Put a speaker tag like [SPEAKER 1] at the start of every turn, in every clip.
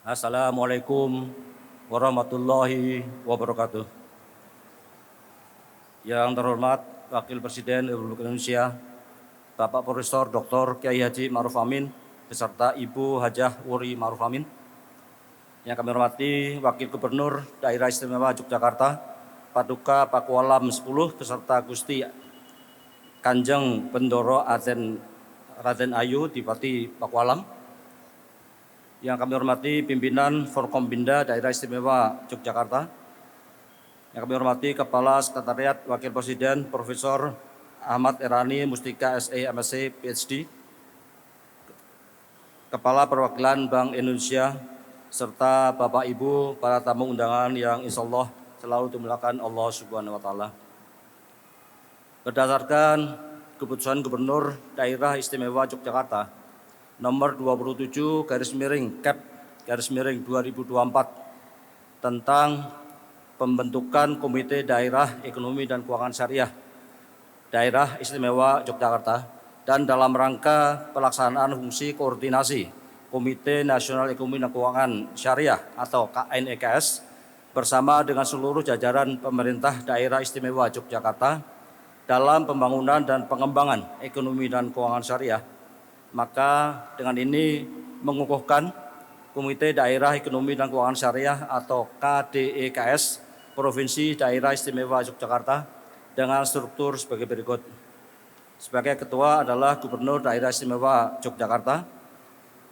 [SPEAKER 1] Assalamualaikum warahmatullahi wabarakatuh. Yang terhormat Wakil Presiden Republik Indonesia, Bapak Profesor Dr. Kiai Haji Ma'ruf Amin, beserta Ibu Hajah Wuri Ma'ruf Amin. Yang kami hormati Wakil Gubernur Daerah Istimewa Yogyakarta, Paduka Pakualam 10, beserta Gusti Kanjeng Bendoro Raden Ayu Dipati Pakualam. Yang kami hormati pimpinan Forkompinda Daerah Istimewa Yogyakarta. Yang kami hormati Kepala Sekretariat Wakil Presiden Profesor Ahmad Erani Mustika SE MSc PhD, Kepala Perwakilan Bank Indonesia, serta Bapak Ibu para tamu undangan yang insya Allah selalu dimuliakan Allah Subhanahu wa Ta'ala. Berdasarkan Keputusan Gubernur Daerah Istimewa Yogyakarta nomor 27/Kep/2024 tentang pembentukan Komite Daerah Ekonomi dan Keuangan Syariah Daerah Istimewa Yogyakarta dan dalam rangka pelaksanaan fungsi koordinasi Komite Nasional Ekonomi dan Keuangan Syariah atau KNEKS bersama dengan seluruh jajaran pemerintah Daerah Istimewa Yogyakarta dalam pembangunan dan pengembangan ekonomi dan keuangan syariah, maka dengan ini mengukuhkan Komite Daerah Ekonomi dan Keuangan Syariah atau KDEKS Provinsi Daerah Istimewa Yogyakarta dengan struktur sebagai berikut. Sebagai ketua adalah Gubernur Daerah Istimewa Yogyakarta,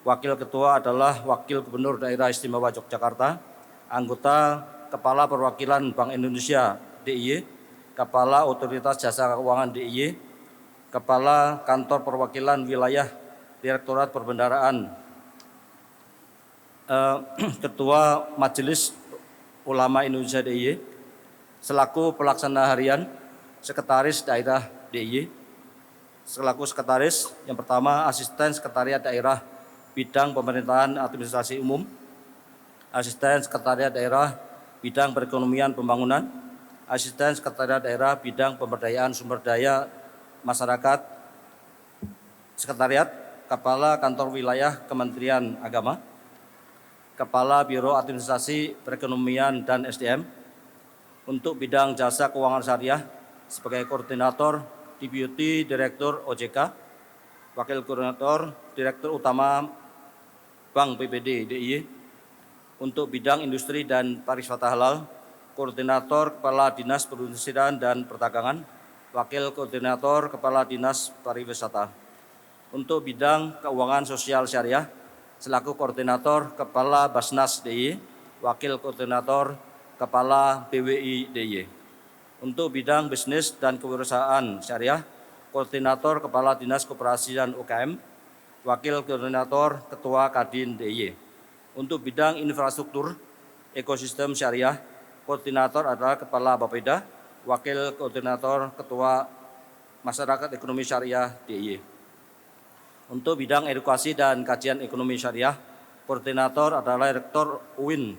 [SPEAKER 1] Wakil Ketua adalah Wakil Gubernur Daerah Istimewa Yogyakarta, anggota Kepala Perwakilan Bank Indonesia DIY, Kepala Otoritas Jasa Keuangan DIY, Kepala Kantor Perwakilan Wilayah Direktorat Perbendaharaan, Ketua Majelis Ulama Indonesia DIY, selaku pelaksana harian Sekretaris Daerah DIY. Selaku sekretaris, yang pertama Asisten Sekretariat Daerah Bidang Pemerintahan Administrasi Umum, Asisten Sekretariat Daerah Bidang Perekonomian Pembangunan, Asisten Sekretariat Daerah Bidang Pemberdayaan Sumber Daya Masyarakat, Sekretariat, Kepala Kantor Wilayah Kementerian Agama, Kepala Biro Administrasi Perekonomian dan SDM. Untuk bidang jasa keuangan syariah sebagai koordinator Deputi Direktur OJK, Wakil Koordinator Direktur Utama Bank BPD DIY. Untuk bidang industri dan pariwisata halal, Koordinator Kepala Dinas Perindustrian dan Perdagangan, Wakil Koordinator Kepala Dinas Pariwisata. Untuk bidang keuangan sosial syariah, selaku Koordinator Kepala Basnas DIY, Wakil Koordinator Kepala BWI DIY. Untuk bidang bisnis dan kewirausahaan syariah, Koordinator Kepala Dinas Koperasi dan UKM, Wakil Koordinator Ketua Kadin DIY. Untuk bidang infrastruktur ekosistem syariah, Koordinator adalah Kepala Bapeda, Wakil Koordinator Ketua Masyarakat Ekonomi Syariah DIY. Untuk bidang edukasi dan kajian ekonomi syariah, Koordinator adalah Rektor UIN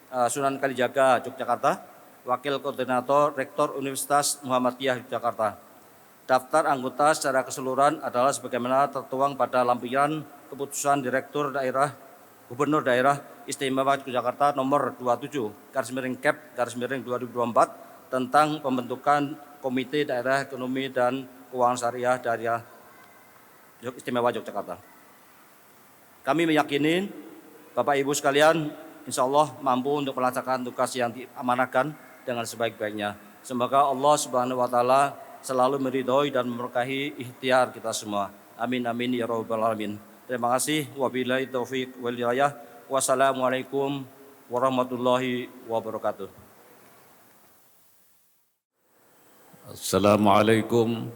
[SPEAKER 1] Sunan Kalijaga Yogyakarta, Wakil Koordinator Rektor Universitas Muhammadiyah Yogyakarta. Daftar anggota secara keseluruhan adalah sebagaimana tertuang pada lampiran Keputusan Direktur Daerah Gubernur Daerah Istimewa Yogyakarta nomor 27/Kep/2024 tentang pembentukan Komite Daerah Ekonomi dan Keuangan Syariah Daerah Istimewa Yogyakarta. Kami meyakini Bapak Ibu sekalian insya Allah mampu untuk melaksanakan tugas yang diamanahkan dengan sebaik-baiknya. Semoga Allah Subhanahu wa Ta'ala selalu meridhoi dan memberkahi ikhtiar kita semua. Amin amin ya rabbal alamin. Terima kasih. Wabillahi taufiq wal hidayah. Wassalamualaikum warahmatullahi wabarakatuh.
[SPEAKER 2] Assalamualaikum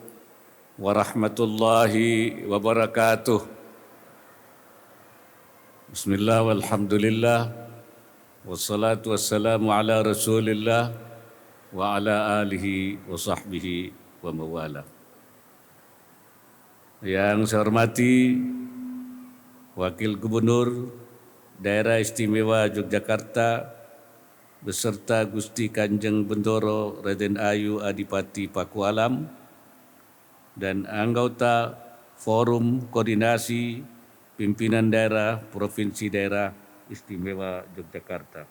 [SPEAKER 2] warahmatullahi wabarakatuh. Bismillah walhamdulillah wassalatu wassalamu ala rasulillah wa ala alihi wa sahbihi wa mawala. Yang saya hormati Wakil Gubernur Daerah Istimewa Yogyakarta beserta Gusti Kanjeng Bendoro Raden Ayu Adipati Pakualam dan anggota Forum Koordinasi Pimpinan Daerah Provinsi Daerah Istimewa Yogyakarta.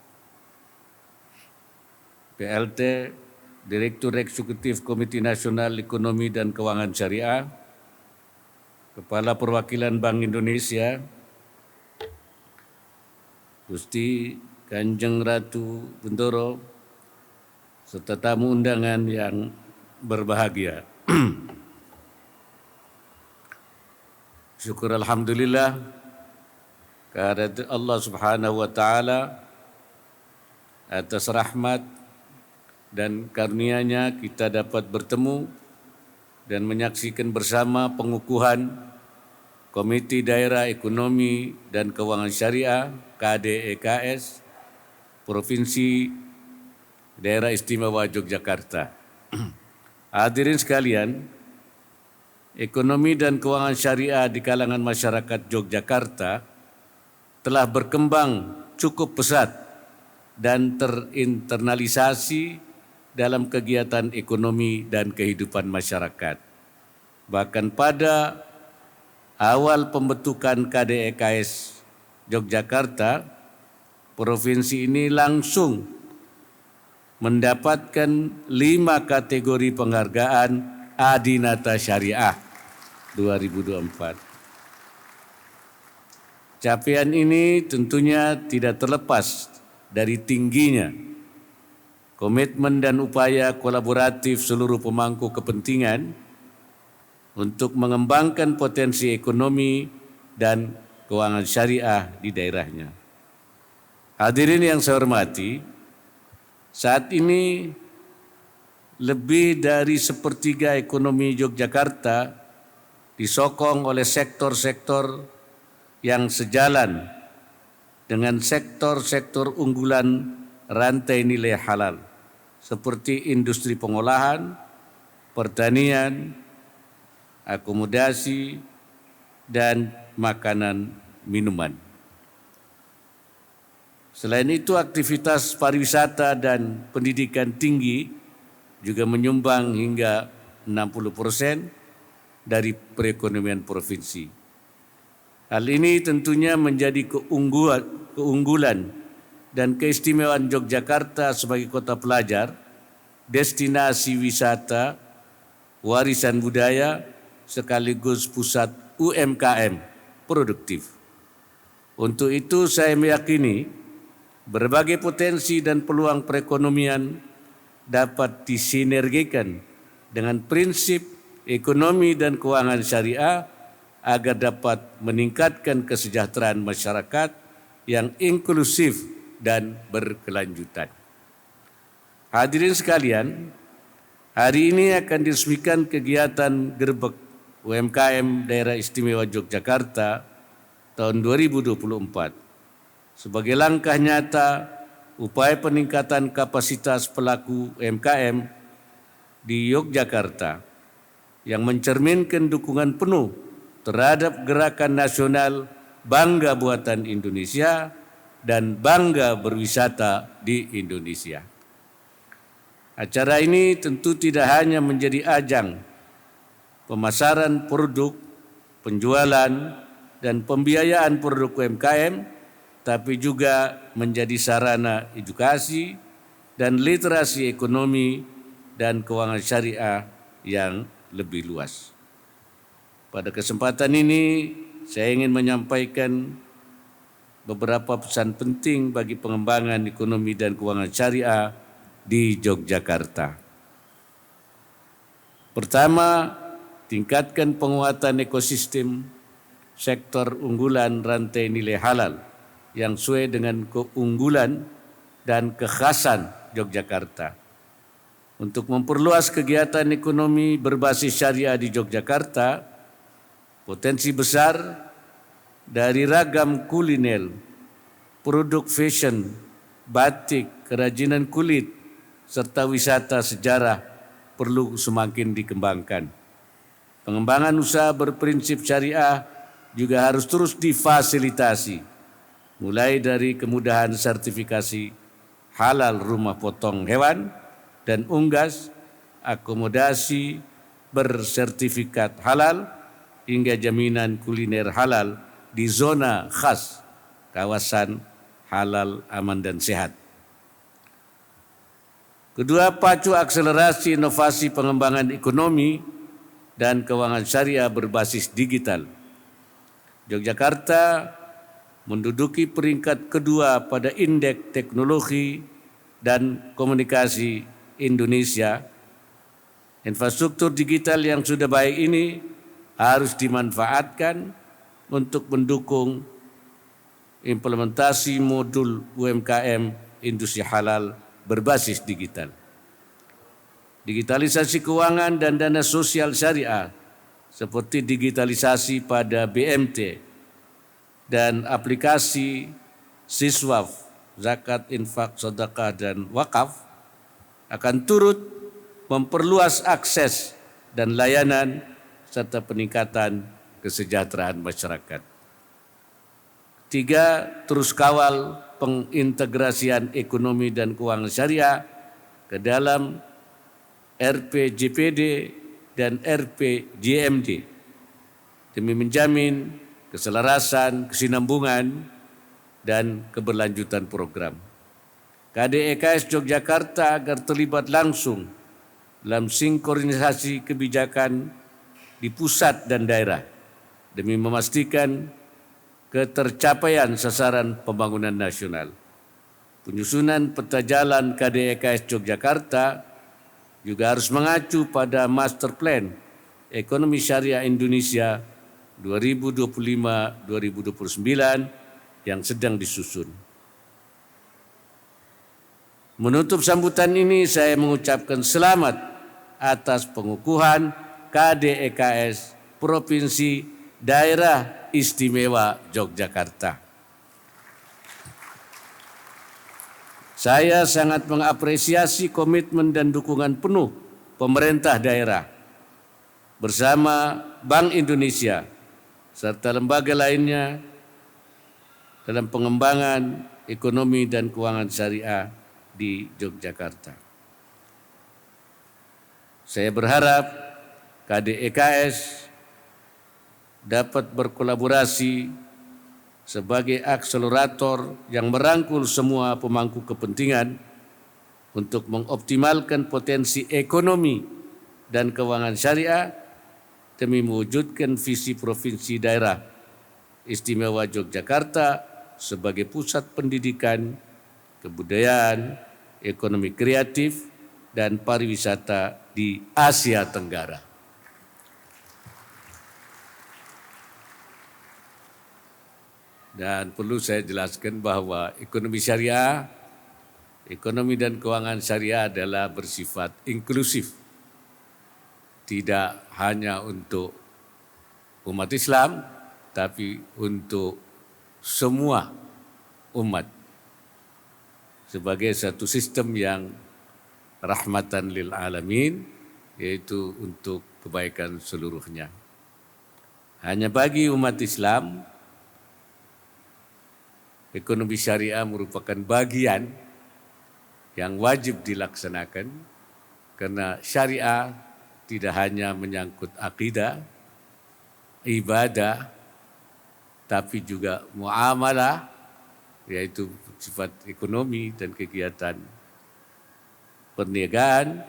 [SPEAKER 2] PLT Direktur Eksekutif Komite Nasional Ekonomi dan Keuangan Syariah, Kepala Perwakilan Bank Indonesia, Gusti Kanjeng Ratu Bendoro, serta tamu undangan yang berbahagia. Syukur alhamdulillah kehadirat Allah Subhanahu wa taala atas rahmat dan karunia-Nya kita dapat bertemu dan menyaksikan bersama pengukuhan Komite Daerah Ekonomi dan Keuangan Syariah KDEKS Provinsi Daerah Istimewa Yogyakarta. Hadirin sekalian, ekonomi dan keuangan syariah di kalangan masyarakat Yogyakarta telah berkembang cukup pesat dan terinternalisasi dalam kegiatan ekonomi dan kehidupan masyarakat. Bahkan pada awal pembentukan KDEKS Yogyakarta, provinsi ini langsung mendapatkan 5 kategori penghargaan Adinata Syariah 2024. Capaian ini tentunya tidak terlepas dari tingginya komitmen dan upaya kolaboratif seluruh pemangku kepentingan untuk mengembangkan potensi ekonomi dan keuangan syariah di daerahnya. Hadirin yang saya hormati, saat ini lebih dari sepertiga ekonomi Yogyakarta disokong oleh sektor-sektor yang sejalan dengan sektor-sektor unggulan rantai nilai halal seperti industri pengolahan, pertanian, akomodasi, dan makanan minuman. Selain itu, aktivitas pariwisata dan pendidikan tinggi juga menyumbang hingga 60% dari perekonomian provinsi. Hal ini tentunya menjadi keunggulan dan keistimewaan Yogyakarta sebagai kota pelajar, destinasi wisata, warisan budaya, sekaligus pusat UMKM produktif. Untuk itu saya meyakini berbagai potensi dan peluang perekonomian dapat disinergikan dengan prinsip ekonomi dan keuangan syariah agar dapat meningkatkan kesejahteraan masyarakat yang inklusif dan berkelanjutan. Hadirin sekalian, hari ini akan diresmikan kegiatan Gerbek UMKM Daerah Istimewa Yogyakarta tahun 2024. Sebagai langkah nyata upaya peningkatan kapasitas pelaku UMKM di Yogyakarta yang mencerminkan dukungan penuh terhadap gerakan nasional Bangga Buatan Indonesia dan Bangga Berwisata di Indonesia. Acara ini tentu tidak hanya menjadi ajang pemasaran produk, penjualan, dan pembiayaan produk UMKM, tapi juga menjadi sarana edukasi dan literasi ekonomi dan keuangan syariah yang lebih luas. Pada kesempatan ini, saya ingin menyampaikan beberapa pesan penting bagi pengembangan ekonomi dan keuangan syariah di Yogyakarta. Pertama, tingkatkan penguatan ekosistem sektor unggulan rantai nilai halal yang sesuai dengan keunggulan dan kekhasan Yogyakarta. Untuk memperluas kegiatan ekonomi berbasis syariah di Yogyakarta, potensi besar dari ragam kuliner, produk fashion, batik, kerajinan kulit, serta wisata sejarah perlu semakin dikembangkan. Pengembangan usaha berprinsip syariah juga harus terus difasilitasi, mulai dari kemudahan sertifikasi halal rumah potong hewan dan unggas, akomodasi bersertifikat halal, hingga jaminan kuliner halal di zona khas kawasan halal, aman, dan sehat. Kedua, pacu akselerasi inovasi pengembangan ekonomi dan keuangan syariah berbasis digital. Yogyakarta menduduki peringkat kedua pada Indeks Teknologi dan Komunikasi Indonesia. Infrastruktur digital yang sudah baik ini harus dimanfaatkan untuk mendukung implementasi modul UMKM industri halal berbasis digital. Digitalisasi keuangan dan dana sosial syariah seperti digitalisasi pada BMT dan aplikasi Siswaf, zakat, infak, sedekah, dan wakaf akan turut memperluas akses dan layanan serta peningkatan kesejahteraan masyarakat. Tiga, terus kawal pengintegrasian ekonomi dan keuangan syariah ke dalam RPJPD dan RPJMD demi menjamin keselarasan, kesinambungan, dan keberlanjutan program. KDEKS Yogyakarta agar terlibat langsung dalam sinkronisasi kebijakan di pusat dan daerah demi memastikan ketercapaian sasaran pembangunan nasional. Penyusunan peta jalan KDEKS Yogyakarta juga harus mengacu pada Master Plan Ekonomi Syariah Indonesia 2025-2029 yang sedang disusun. Menutup sambutan ini saya mengucapkan selamat atas pengukuhan KDEKS Provinsi Daerah Istimewa Yogyakarta. Saya sangat mengapresiasi komitmen dan dukungan penuh pemerintah daerah bersama Bank Indonesia serta lembaga lainnya dalam pengembangan ekonomi dan keuangan syariah di Yogyakarta. Saya berharap KDEKS dapat berkolaborasi sebagai akselerator yang merangkul semua pemangku kepentingan untuk mengoptimalkan potensi ekonomi dan keuangan syariah demi mewujudkan visi Provinsi Daerah Istimewa Yogyakarta sebagai pusat pendidikan, kebudayaan, ekonomi kreatif, dan pariwisata di Asia Tenggara. Dan perlu saya jelaskan bahwa ekonomi syariah, ekonomi dan keuangan syariah adalah bersifat inklusif. Tidak hanya untuk umat Islam, tapi untuk semua umat. Sebagai satu sistem yang rahmatan lil alamin, yaitu untuk kebaikan seluruhnya. Hanya bagi umat Islam, ekonomi syariah merupakan bagian yang wajib dilaksanakan karena syariah tidak hanya menyangkut akidah, ibadah, tapi juga muamalah, yaitu sifat ekonomi dan kegiatan perniagaan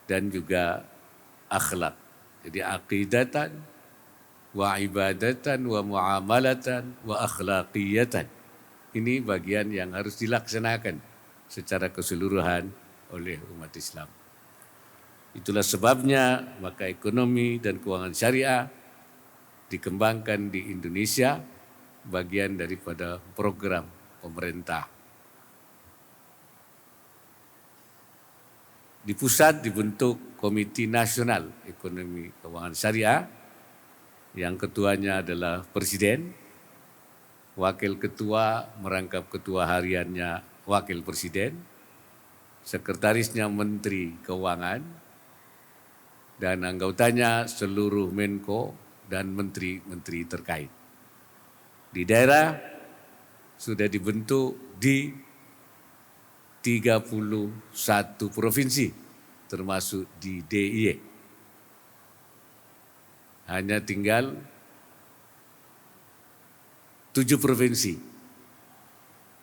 [SPEAKER 2] dan juga akhlak. Jadi aqidatan wa ibadatan wa muamalatan wa akhlaqiyatan. Ini bagian yang harus dilaksanakan secara keseluruhan oleh umat Islam. Itulah sebabnya maka ekonomi dan keuangan syariah dikembangkan di Indonesia, bagian daripada program pemerintah. Di pusat dibentuk Komite Nasional Ekonomi Keuangan Syariah, yang ketuanya adalah Presiden, Wakil Ketua merangkap Ketua Hariannya Wakil Presiden, Sekretarisnya Menteri Keuangan, dan anggotanya seluruh Menko dan menteri-menteri terkait. Di daerah sudah dibentuk di 31 provinsi, termasuk di DIY. Hanya tinggal 7 provinsi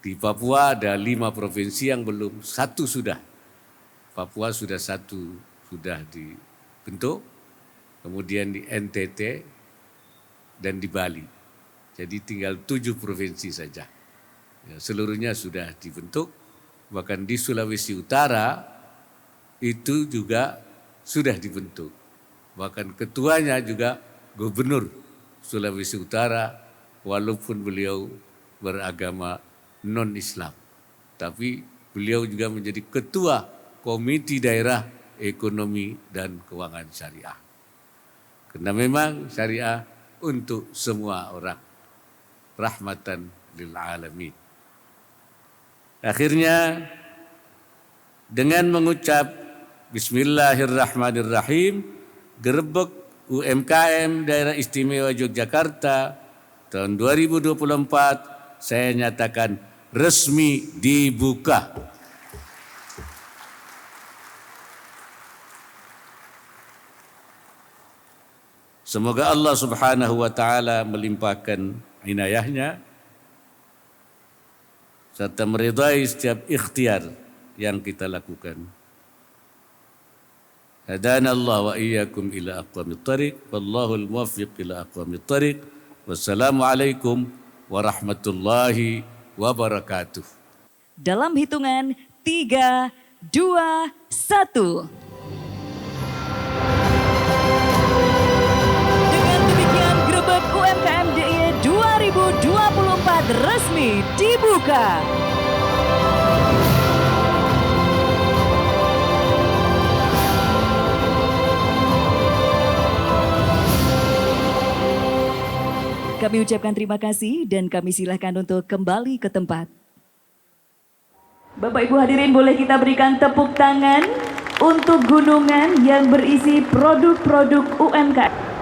[SPEAKER 2] Di Papua ada 5 provinsi yang belum, satu sudah. Papua sudah satu, sudah dibentuk, kemudian di NTT dan di Bali. Jadi tinggal 7 provinsi saja. Ya, seluruhnya sudah dibentuk, bahkan di Sulawesi Utara itu juga sudah dibentuk. Bahkan ketuanya juga gubernur Sulawesi Utara, walaupun beliau beragama non-Islam. Tapi beliau juga menjadi ketua Komite Daerah Ekonomi dan Keuangan Syariah. Karena memang syariah untuk semua orang. Rahmatan lil alamin. Akhirnya dengan mengucap Bismillahirrahmanirrahim, Gerbek UMKM Daerah Istimewa Yogyakarta tahun 2024 saya nyatakan resmi dibuka. Semoga Allah Subhanahu wa taala melimpahkan inayahnya serta meridai setiap ikhtiar yang kita lakukan. Hadana Allah wa iyyakum ila aqwamit thariq, wallahul muwaffiq ila aqwamit thariq. Wassalamualaikum warahmatullahi wabarakatuh.
[SPEAKER 3] Dalam hitungan 3, 2, 1. Dengan demikian Gerbek UMKM DIY 2024 resmi dibuka. Kami ucapkan terima kasih dan kami silahkan untuk kembali ke tempat. Bapak Ibu hadirin, boleh kita berikan tepuk tangan untuk gunungan yang berisi produk-produk UMKM.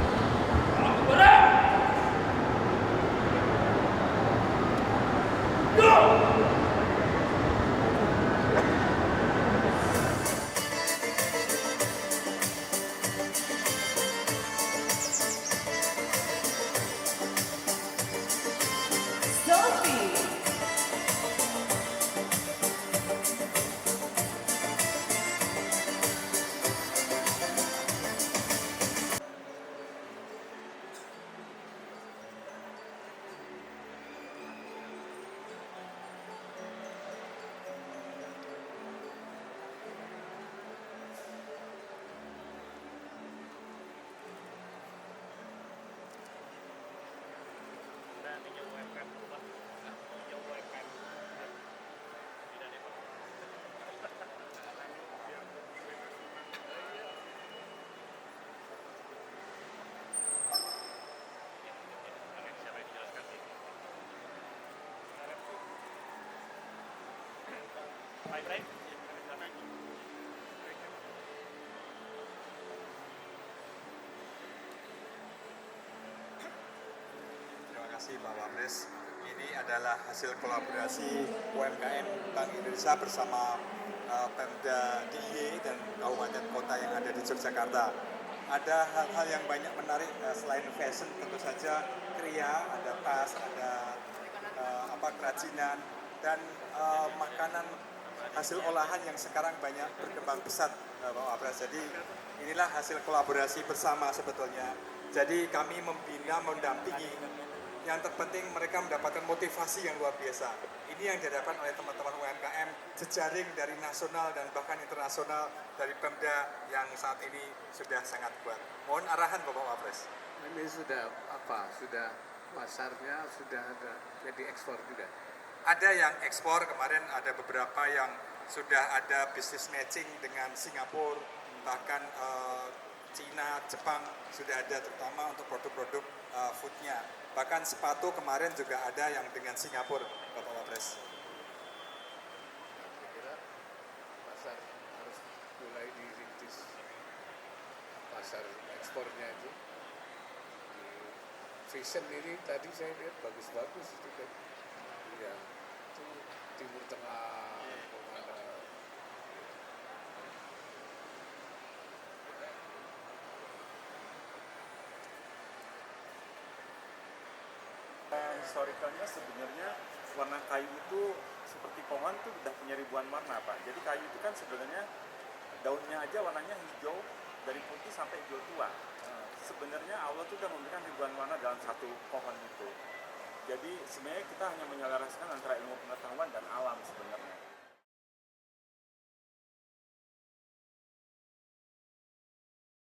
[SPEAKER 4] Terima kasih Pak Wapres. Ini adalah hasil kolaborasi UMKM Bank Indonesia bersama Pemda DIY dan kabupaten kota yang ada di Yogyakarta. Ada hal-hal yang banyak menarik selain fashion, tentu saja kriya, ada tas, ada kerajinan dan makanan hasil olahan yang sekarang banyak berkembang pesat, Pak Wapres. Jadi inilah hasil kolaborasi bersama sebetulnya. Jadi kami membina, mendampingi. Yang terpenting mereka mendapatkan motivasi yang luar biasa. Ini yang dihadapkan oleh teman-teman UMKM jejaring dari nasional dan bahkan internasional dari Pemda yang saat ini sudah sangat kuat. Mohon arahan Bapak Wapres.
[SPEAKER 2] Ini sudah sudah pasarnya sudah ada jadi ekspor juga.
[SPEAKER 4] Ada yang ekspor, kemarin ada beberapa yang sudah ada bisnis matching dengan Singapura, bahkan Cina, Jepang sudah ada terutama untuk produk-produk foodnya. Bahkan sepatu kemarin juga ada yang dengan Singapura, Bapak Wapres.
[SPEAKER 2] Saya kira pasar harus mulai dirintis, pasar ekspornya itu. Di fashion ini tadi saya lihat bagus-bagus itu kan. Ya, itu Timur Tengah, kemana.
[SPEAKER 5] Historikalnya sebenarnya warna kayu itu seperti pohon tuh udah punya ribuan warna Pak. Jadi kayu itu kan sebenarnya daunnya aja warnanya hijau dari putih sampai hijau tua. Sebenarnya Allah tuh udah memberikan ribuan warna dalam satu pohon itu. Jadi sebenarnya kita hanya menyelaraskan antara ilmu pengetahuan dan